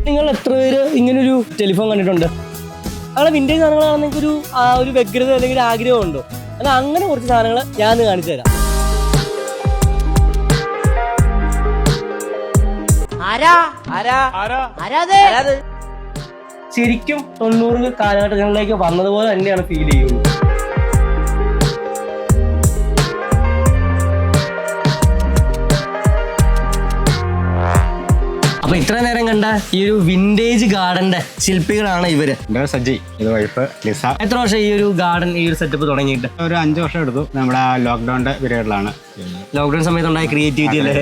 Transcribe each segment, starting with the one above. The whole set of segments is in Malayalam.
നിങ്ങൾ എത്ര പേര് ഇങ്ങനൊരു ടെലിഫോൺ കണ്ടിട്ടുണ്ട്? അങ്ങനെ വിന്റേജ് സാധനങ്ങളാണ് ഒരു വ്യഗ്രത അല്ലെങ്കിൽ ആഗ്രഹം ഉണ്ടോ? എന്നാൽ അങ്ങനെ കുറച്ച് സാധനങ്ങൾ ഞാൻ കാണിച്ചു തരാം. ശരിക്കും 90 കാലഘട്ടങ്ങളിലേക്ക് വന്നതുപോലെ തന്നെയാണ് ഫീൽ ചെയ്യുന്നത്. അപ്പൊ ഇത്ര നേരം കണ്ട ഈ ഒരു വിന്റേജ് ഗാർഡന്റെ ശില്പികളാണ് ഇവര്. സജ്ജി, ഇത് വൈഫ് ലിസ. എത്ര വർഷം ഈ ഒരു ഗാർഡൻ ഈ ഒരു സെറ്റപ്പ് തുടങ്ങിയിട്ട്? ഒരു 5 വർഷം എടുത്തു. നമ്മുടെ ലോക്ക്ഡൌണിന്റെ പീരീഡിലാണ്. ലോക്ക്ഡൌൺ സമയത്തുണ്ടായ ക്രിയേറ്റിവിറ്റി അല്ലേ?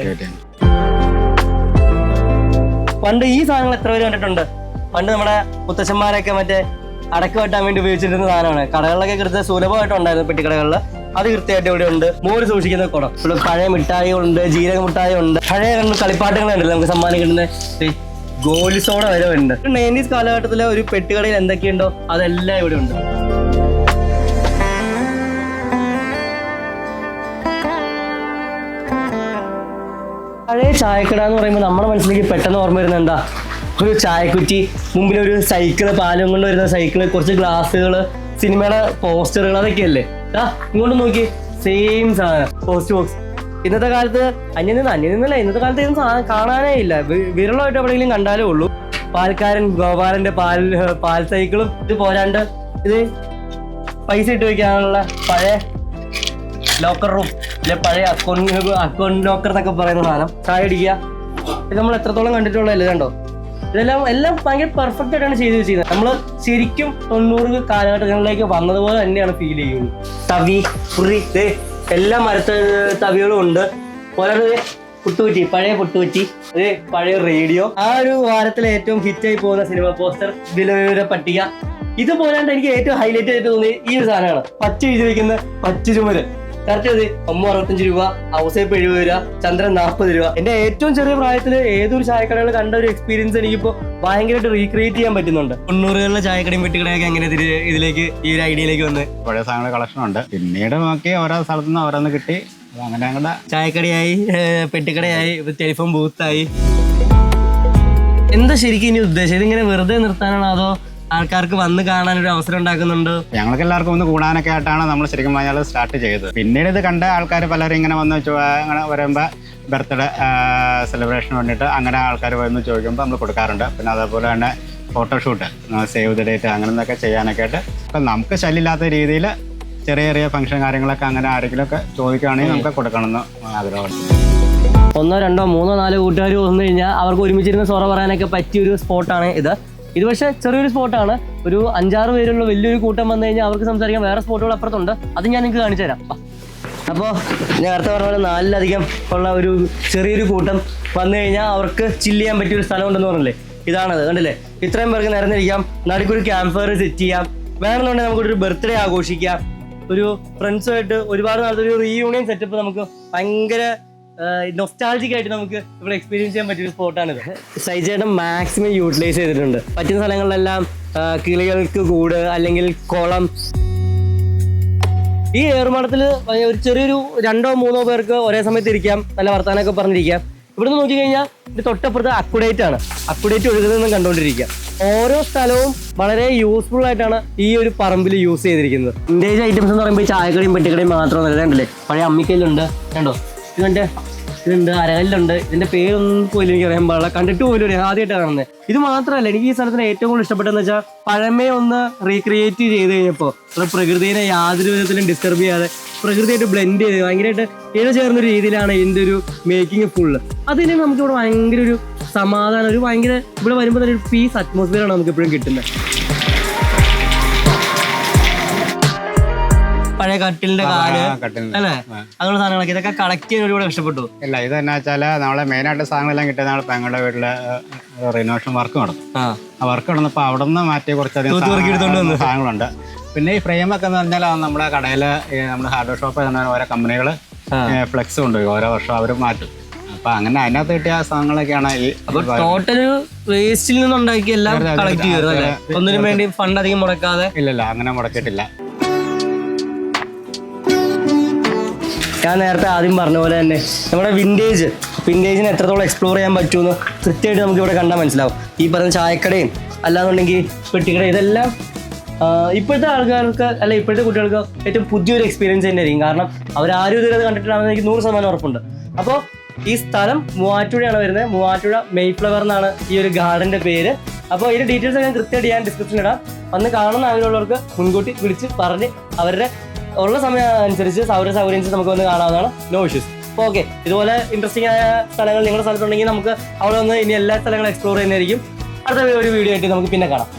പണ്ട് ഈ സാധനങ്ങൾ എത്ര പേര് കണ്ടിട്ടുണ്ട്? പണ്ട് നമ്മുടെ മുത്തച്ഛന്മാരൊക്കെ മറ്റേ അടക്ക് വെട്ടാൻ വേണ്ടി ഉപയോഗിച്ചിരുന്ന സാധനമാണ്. കടകളിലൊക്കെ കൃത്യ സുലഭമായിട്ടുണ്ടായിരുന്നു, പെട്ടിക്കടകളിൽ. അത് കൃത്യമായിട്ട് ഇവിടെ ഉണ്ട്. മോര് സൂക്ഷിക്കുന്ന കുടം. ഇവിടെ പഴയ മിഠായികളുണ്ട്, ജീരക മിഠായി ഉണ്ട്, പഴയ കളിപ്പാട്ടങ്ങളുണ്ടല്ലോ നമുക്ക് സമ്മാനം കിട്ടുന്ന ഗോലി സോഡ വരെ ഉണ്ട്. 90s കാലഘട്ടത്തിലെ ഒരു പെട്ടിക്കടയിൽ എന്തൊക്കെയുണ്ടോ അതെല്ലാം ഇവിടെ ഉണ്ട്. പഴയ ചായക്കട എന്ന് പറയുമ്പോൾ നമ്മുടെ മനസ്സിലേക്ക് പെട്ടെന്ന് ഓർമ്മ വരുന്നത് എന്താ? ഒരു ചായക്കുറ്റി, മുമ്പിലൊരു സൈക്കിള്, പാലും കൊണ്ട് വരുന്ന സൈക്കിള്, കുറച്ച് ഗ്ലാസ്സുകള്, സിനിമയുടെ പോസ്റ്ററുകൾ, അതൊക്കെയല്ലേ. ഇങ്ങോട്ട് നോക്കി, സെയിം സാധനം, പോസ്റ്റ് ബോക്സ്. ഇന്നത്തെ കാലത്ത് അന്യനിന്നല്ല, ഇന്നത്തെ കാലത്ത് ഇതൊന്നും കാണാനേ ഇല്ല. വിരളമായിട്ട് എവിടെയെങ്കിലും കണ്ടാലേ ഉള്ളൂ. പാൽക്കാരൻ ഗോപാലന്റെ പാൽ സൈക്കിളും. ഇത് പോരാണ്ട് ഇത് പൈസ ഇട്ട് വയ്ക്കാനുള്ള പഴയ ലോക്കർ റൂം, അല്ലെ പഴയ അക്കൗണ്ട് ലോക്കർ എന്നൊക്കെ പറയുന്ന സാധനം. ചായ അടിക്കുക. ഇത് നമ്മൾ എത്രത്തോളം കണ്ടിട്ടുള്ളതല്ലേ? കണ്ടോ? എല്ലാം ഭയങ്കര പെർഫെക്റ്റ് ആയിട്ടാണ് ചെയ്ത് വെച്ചിരുന്നത്. നമ്മൾ ശരിക്കും 90 കാലഘട്ടങ്ങളിലേക്ക് വന്നതുപോലെ തന്നെയാണ് ഫീൽ ചെയ്യുന്നത്. തവി, കുറി, എല്ലാ തവികളും ഉണ്ട്. പോരാതെ പുട്ടുകുറ്റി, പഴയ പുട്ടുകുറ്റി, പഴയ റേഡിയോ. ആ ഒരു വാരത്തിലെ ഏറ്റവും ഹിറ്റായി പോകുന്ന സിനിമ പോസ്റ്റർ, വിലവിവര പട്ടിക. ഇത് പോരാണ്ട് എനിക്ക് ഏറ്റവും ഹൈലൈറ്റ് ആയിട്ട് തോന്നിയത് ഈ ഒരു സാധനമാണ്. പച്ച എഴുതി വയ്ക്കുന്ന പച്ച ചുമര്. കറക്റ്റ് അത് 65 രൂപ, ഔസേപ്പ് 70 രൂപ, ചന്ദ്രൻ 40 രൂപ. എന്റെ ഏറ്റവും ചെറിയ പ്രായത്തിൽ ഏതൊരു ചായക്കടകൾ കണ്ട ഒരു എക്സ്പീരിയൻസ് എനിക്കിപ്പോ ഭയങ്കരമായിട്ട് റീക്രിയേറ്റ് ചെയ്യാൻ പറ്റുന്നുണ്ട്. 90കളിലെ ചായക്കടയും പെട്ടിക്കടയൊക്കെ എങ്ങനെ ഇതിലേക്ക് ഈ ഒരു ഐഡിയയിലേക്ക് വന്ന്? പഴയ സാധനങ്ങളുടെ കളക്ഷൻ ഉണ്ട്. പിന്നീട് നോക്കി ഓരോ സ്ഥലത്തു നിന്ന് ഓരോന്ന് കിട്ടി. അങ്ങനെ ഞങ്ങളുടെ ചായക്കടയായി, പെട്ടിക്കടയായി, ടെലിഫോൺ ബൂത്തായി. എന്താ ശരിക്കും ഇനി ഉദ്ദേശം? ഇതിങ്ങനെ വെറുതെ നിർത്താനാണോ, അതോ ആൾക്കാർക്ക് വന്ന് കാണാൻ ഒരു അവസരം ഉണ്ടാക്കുന്നുണ്ട്? ഞങ്ങൾക്ക് എല്ലാവർക്കും ഒന്ന് കൂടാനൊക്കെ ആയിട്ടാണ് നമ്മൾ ശരിക്കും പറഞ്ഞാൽ സ്റ്റാർട്ട് ചെയ്തത്. പിന്നീട് ഇത് കണ്ട ആൾക്കാർ പലരും ഇങ്ങനെ വന്ന് അങ്ങനെ വരുമ്പോൾ ബർത്ത്ഡേ സെലിബ്രേഷന് വേണ്ടിയിട്ട് അങ്ങനെ ആൾക്കാർ വന്ന് ചോദിക്കുമ്പോൾ നമ്മൾ കൊടുക്കാറുണ്ട്. പിന്നെ അതേപോലെ തന്നെ ഫോട്ടോഷൂട്ട്, സേവ് ദ ഡേറ്റ്, അങ്ങനെയൊക്കെ ചെയ്യാനൊക്കെ ആയിട്ട്. അപ്പം നമുക്ക് ശല്യമില്ലാത്ത രീതിയിൽ ചെറിയ ചെറിയ ഫംഗ്ഷൻ കാര്യങ്ങളൊക്കെ അങ്ങനെ ആരെങ്കിലുമൊക്കെ ചോദിക്കുകയാണെങ്കിൽ നമുക്ക് കൊടുക്കണമെന്ന് ആഗ്രഹമുണ്ട്. 1, 2, 3, 4 കൂട്ടുകാർ വന്നു കഴിഞ്ഞാൽ അവർക്ക് ഒരുമിച്ചിരുന്ന് സൊറ പറയാനൊക്കെ പറ്റിയൊരു സ്പോട്ടാണ് ഇത്. ഇത് പക്ഷേ ചെറിയൊരു സ്പോട്ടാണ്. ഒരു 5-6 പേരുള്ള വലിയൊരു കൂട്ടം വന്നു കഴിഞ്ഞാൽ അവർക്ക് സംസാരിക്കാൻ വേറെ സ്പോട്ടുകൾ അപ്പുറത്തുണ്ട്. അത് ഞാൻ നിങ്ങൾക്ക് കാണിച്ചു തരാം. അപ്പോൾ നേരത്തെ പറഞ്ഞ പോലെ 4-ലധികം ഉള്ള ഒരു ചെറിയൊരു കൂട്ടം വന്നു കഴിഞ്ഞാൽ അവർക്ക് ചില്ല് ചെയ്യാൻ പറ്റിയൊരു സ്ഥലം ഉണ്ടെന്ന് പറഞ്ഞില്ലേ? ഇതാണത്. കണ്ടില്ലേ? ഇത്രയും പേർക്ക് നിരന്നിരിക്കാം. നടുക്കൊരു ക്യാമ്പ് ഫയർ സെറ്റ് ചെയ്യാം. വേണമെന്നുണ്ടെങ്കിൽ നമുക്കൊരു ബർത്ത്ഡേ ആഘോഷിക്കാം. ഒരു ഫ്രണ്ട്സുമായിട്ട് ഒരുപാട് നാളത്തെ ഒരു റീയൂണിയൻ സെറ്റപ്പ് നമുക്ക് ഭയങ്കര നൊസ്റ്റാൾജിക് ആയിട്ട് നമുക്ക് ഇവിടെ എക്സ്പീരിയൻസ് ചെയ്യാൻ പറ്റിയൊരു സ്പോട്ടാണിത്. സൈജേട്ടൻ മാക്സിമം യൂട്ടിലൈസ് ചെയ്തിട്ടുണ്ട്. പറ്റുന്ന സ്ഥലങ്ങളിലെല്ലാം കിളികൾക്ക് കൂട് അല്ലെങ്കിൽ കുളം. ഈ ഏറുമാടത്തിൽ ഒരു ചെറിയൊരു 2-3 പേർക്ക് ഒരേ സമയത്ത് ഇരിക്കാം, നല്ല വർത്താനമൊക്കെ പറഞ്ഞിരിക്കാം. ഇവിടുന്ന് നോക്കിക്കഴിഞ്ഞാൽ ഇത് തൊട്ടപ്പുറത്ത് അക്വഡേറ്റ് ആണ്. അക്വഡേറ്റ് ഒഴുകുന്നതെന്നും കണ്ടുകൊണ്ടിരിക്കുക. ഓരോ സ്ഥലവും വളരെ യൂസ്ഫുൾ ആയിട്ടാണ് ഈ ഒരു പറമ്പിൽ യൂസ് ചെയ്തിരിക്കുന്നത്. വിന്റേജ് ഐറ്റംസ് എന്ന് പറയുമ്പോൾ ചായക്കടയും പെട്ടിക്കടയും മാത്രമല്ല. കണ്ടില്ലേ? പഴയ അമ്മിക്കല്ലുണ്ട്, കണ്ടോ? ഇതുണ്ട്, അരകല്ലുണ്ട്. ഇതിന്റെ പേരൊന്നും പോലും എനിക്ക് അറിയാൻ പാടില്ല, കണ്ടിട്ട് പോലും ആദ്യമായിട്ടാണ് കാണുന്നത്. ഇത് മാത്രമല്ല, എനിക്ക് ഈ സ്ഥലത്തിന് ഏറ്റവും കൂടുതൽ ഇഷ്ടപ്പെട്ടതെന്ന് വെച്ചാൽ പഴമയെ ഒന്ന് റീക്രിയേറ്റ് ചെയ്ത് കഴിഞ്ഞപ്പോൾ പ്രകൃതിയെ യാതൊരു വിധത്തിലും ഡിസ്റ്റർബ് ചെയ്യാതെ പ്രകൃതിയായിട്ട് ബ്ലെൻഡ് ചെയ്ത് ഭയങ്കരമായിട്ട് ഇഴചേർന്നൊരു രീതിയിലാണ് ഇതിൻ്റെ ഒരു മേക്കിംഗ് ഫുള്ള്. അതിന് നമുക്കിവിടെ ഭയങ്കര ഒരു സമാധാനം, ഒരു ഭയങ്കര ഇവിടെ വരുമ്പോൾ തന്നെ ഒരു പീസ് അറ്റ്മോസ്ഫിയറാണ് നമുക്ക് എപ്പോഴും കിട്ടുന്നത്. പഴയ കട്ടിലിന്റെ കാല് അല്ലേ, അങ്ങനെയുള്ള സാധനങ്ങളൊക്കെ ഇതൊക്കെ കളക്ട് ചെയ്യാൻ ഒരുപാട് കഷ്ടപ്പെട്ടു. ഇല്ല, ഇത് എന്നാ വെച്ചാൽ നമ്മളെ മെയിനായിട്ട് സാധനങ്ങളെല്ലാം കിട്ടിയ നാളെ പെങ്ങളുടെ വീട്ടില് റിനോവേഷൻ വർക്ക് നടന്നു. ആ വർക്ക് നടന്നപ്പോൾ അവിടെ നിന്ന് മാറ്റി കുറച്ചധികം സാധനങ്ങളുണ്ട്. പിന്നെ ഈ ഫ്രെയിമൊക്കെ എന്ന് പറഞ്ഞാൽ നമ്മുടെ കടയിൽ നമ്മുടെ ഹാർഡ്വെയർ ഷോപ്പ് ഓരോ കമ്പനികൾ ഫ്ലെക്സ് കൊണ്ടുപോയി ഓരോ വർഷം അവർ മാറ്റും. അപ്പൊ അങ്ങനെ അതിനകത്ത് കിട്ടിയ സാധനങ്ങളൊക്കെയാണ് ഈ ടോട്ടൽ വേസ്റ്റിൽ നിന്നുണ്ടാക്കി എല്ലാം കളക്ട് ചെയ്തത്. ഒന്നിനും വേണ്ടി ഫണ്ട് അധികം മുടക്കാതെ. ഇല്ലല്ല, അങ്ങനെ മുടക്കിയിട്ടില്ല. ഞാൻ നേരത്തെ ആദ്യം പറഞ്ഞ പോലെ തന്നെ നമ്മുടെ വിന്റേജ് വിൻറ്റേജിന് എത്രത്തോളം എക്സ്പ്ലോർ ചെയ്യാൻ പറ്റുമെന്ന് കൃത്യമായിട്ട് നമുക്ക് ഇവിടെ കണ്ടാൽ മനസ്സിലാവും. ഈ പറഞ്ഞ ചായക്കടയും അല്ലാന്നുണ്ടെങ്കിൽ പെട്ടിക്കട ഇതെല്ലാം ഇപ്പോഴത്തെ ആൾക്കാർക്ക് അല്ല ഇപ്പോഴത്തെ കുട്ടികൾക്ക് ഏറ്റവും പുതിയൊരു എക്സ്പീരിയൻസ് തന്നെ ആയിരിക്കും. കാരണം അവരാരും ഇതുവരെ കണ്ടിട്ടില്ലാണെന്ന് എനിക്ക് 100% ഉറപ്പുണ്ട്. അപ്പോൾ ഈ സ്ഥലം മൂവാറ്റുപുഴയാണ് വരുന്നത്. മൂവാറ്റുപുഴ മെയ്ഫ്ലവർ എന്നാണ് ഈ ഒരു ഗാർഡൻ്റെ പേര്. അപ്പോൾ ഇതിൻ്റെ ഡീറ്റെയിൽസ് ഒക്കെ ഞാൻ കൃത്യമായിട്ട് ഞാൻ ഡിസ്ക്രിപ്ഷനിൽ ഇടാം. വന്ന് കാണുന്ന ആഗ്രഹമുള്ളവർക്ക് മുൻകൂട്ടി വിളിച്ച് പറഞ്ഞ് അവരുടെ ഉള്ള സമയം അനുസരിച്ച് സൗകര്യം നമുക്ക് വന്ന് കാണാവുന്നതാണ്. No issues. അപ്പോൾ ഓക്കെ, ഇതുപോലെ ഇൻട്രസ്റ്റിംഗ് ആയ സ്ഥലങ്ങൾ നിങ്ങളുടെ സ്ഥലത്തുണ്ടെങ്കിൽ നമുക്ക് അവിടെ വന്ന് ഇനി എല്ലാ സ്ഥലങ്ങളും എക്സ്പ്ലോർ ചെയ്യുന്നതായിരിക്കും. അടുത്ത ഒരു വീഡിയോ ആയിട്ട് നമുക്ക് പിന്നെ കാണാം.